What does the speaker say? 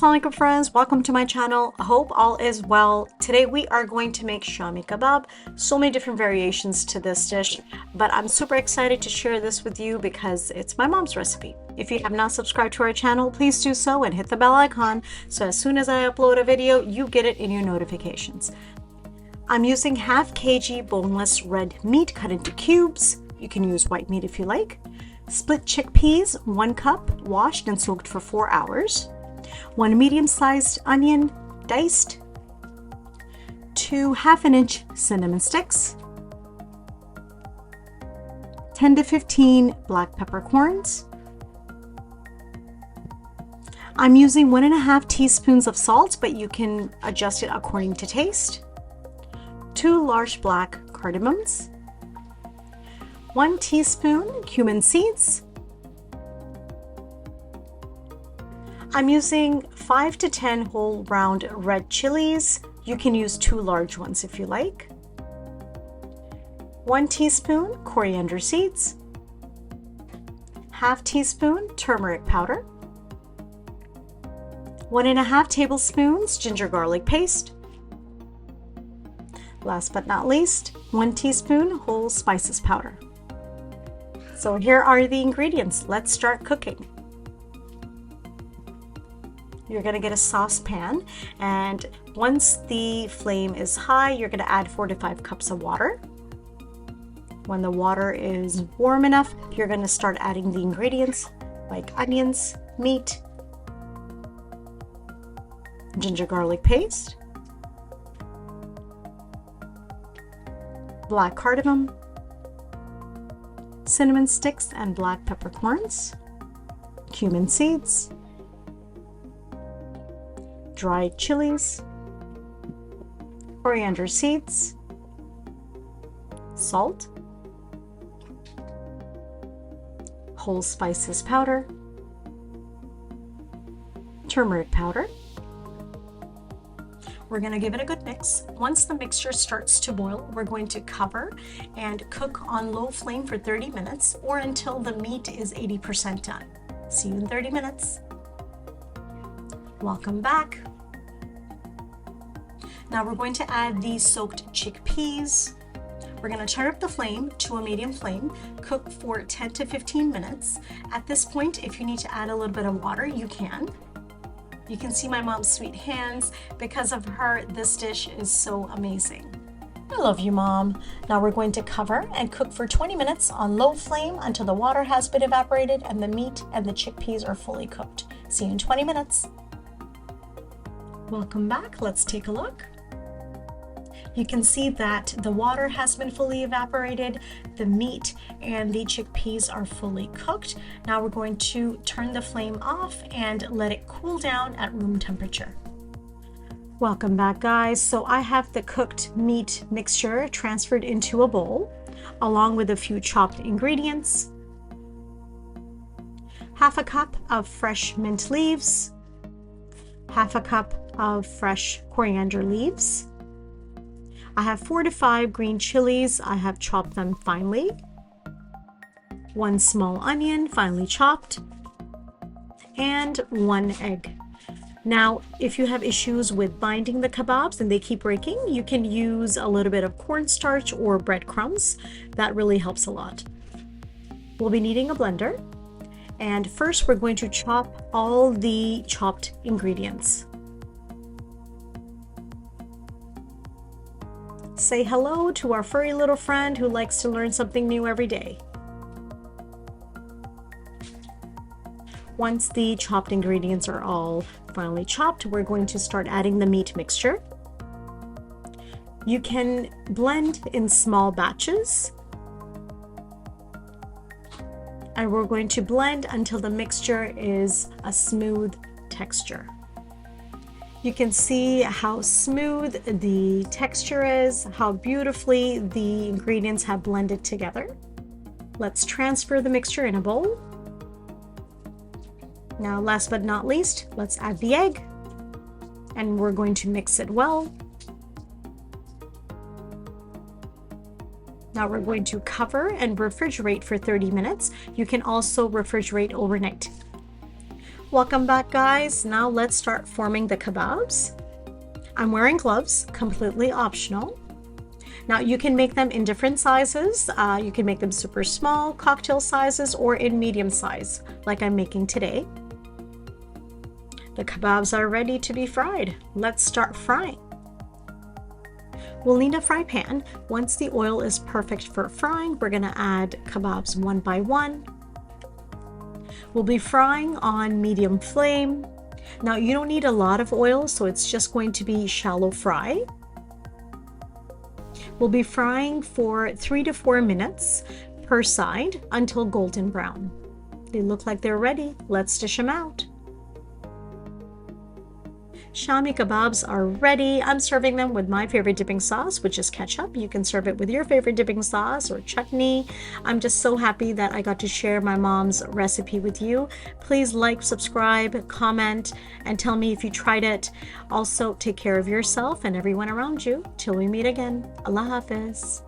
Assalamu alaikum friends, welcome to my channel. I hope all is well. Today we are going to make Shami Kabab. So many different variations to this dish, but I'm super excited to share this with you because it's my mom's recipe. If you have not subscribed to our channel, please do so and hit the bell icon so as soon as I upload a video, you get it in your notifications. I'm using half kg boneless red meat cut into cubes. You can use white meat if you like. Split chickpeas, 1 cup, washed and soaked for 4 hours. 1 medium-sized onion, diced. 2 1/2-inch cinnamon sticks. 10 to 15 black peppercorns. I'm using 1.5 teaspoons of salt, but you can adjust it according to taste. 2 large black cardamoms. 1 teaspoon cumin seeds. I'm using 5 to 10 whole round red chilies. You can use 2 large ones if you like. 1 teaspoon coriander seeds. 1/2 teaspoon turmeric powder. 1.5 tablespoons ginger garlic paste. Last but not least, 1 teaspoon whole spices powder. So here are the ingredients. Let's start cooking. You're going to get a saucepan, and once the flame is high, you're going to add 4 to 5 cups of water. When the water is warm enough, you're going to start adding the ingredients like onions, meat, ginger garlic paste, black cardamom, cinnamon sticks and black peppercorns, cumin seeds, dried chilies, coriander seeds, salt, whole spices powder, turmeric powder. We're going to give it a good mix. Once the mixture starts to boil, we're going to cover and cook on low flame for 30 minutes or until the meat is 80% done. See you in 30 minutes. Welcome back. Now we're going to add the soaked chickpeas. We're going to turn up the flame to a medium flame, cook for 10 to 15 minutes. At this point, if you need to add a little bit of water, you can. You can see my mom's sweet hands. Because of her, this dish is so amazing. I love you, Mom. Now we're going to cover and cook for 20 minutes on low flame until the water has been evaporated and the meat and the chickpeas are fully cooked. See you in 20 minutes. Welcome back. Let's take a look. You can see that the water has been fully evaporated, the meat and the chickpeas are fully cooked. Now we're going to turn the flame off and let it cool down at room temperature. Welcome back, guys. So I have the cooked meat mixture transferred into a bowl, along with a few chopped ingredients, 1/2 cup of fresh mint leaves, 1/2 cup of fresh coriander leaves. I have 4 to 5 green chilies. I have chopped them finely. 1 small onion, finely chopped, and 1 egg. Now, if you have issues with binding the kebabs and they keep breaking, you can use a little bit of cornstarch or breadcrumbs. That really helps a lot. We'll be needing a blender. And first, we're going to chop all the chopped ingredients. Say hello to our furry little friend who likes to learn something new every day. Once the chopped ingredients are all finely chopped, we're going to start adding the meat mixture. You can blend in small batches. And we're going to blend until the mixture is a smooth texture. You can see how smooth the texture is, how beautifully the ingredients have blended together. Let's transfer the mixture in a bowl. Now, last but not least, let's add the egg. And we're going to mix it well. Now we're going to cover and refrigerate for 30 minutes. You can also refrigerate overnight. Welcome back, guys. Now let's start forming the kebabs. I'm wearing gloves, completely optional. Now you can make them in different sizes. You can make them super small, cocktail sizes, or in medium size, like I'm making today. The kebabs are ready to be fried. Let's start frying. We'll need a fry pan. Once the oil is perfect for frying, we're gonna add kebabs one by one. We'll be frying on medium flame. Now you don't need a lot of oil, so it's just going to be shallow fry. We'll be frying for 3 to 4 minutes per side until golden brown. They look like they're ready. Let's dish them out. Shami kebabs are ready. I'm serving them with my favorite dipping sauce, which is ketchup. You can serve it with your favorite dipping sauce or chutney. I'm just so happy that I got to share my mom's recipe with you. Please like, subscribe, comment, and tell me if you tried it. Also, take care of yourself and everyone around you. Till we meet again. Allah Hafiz.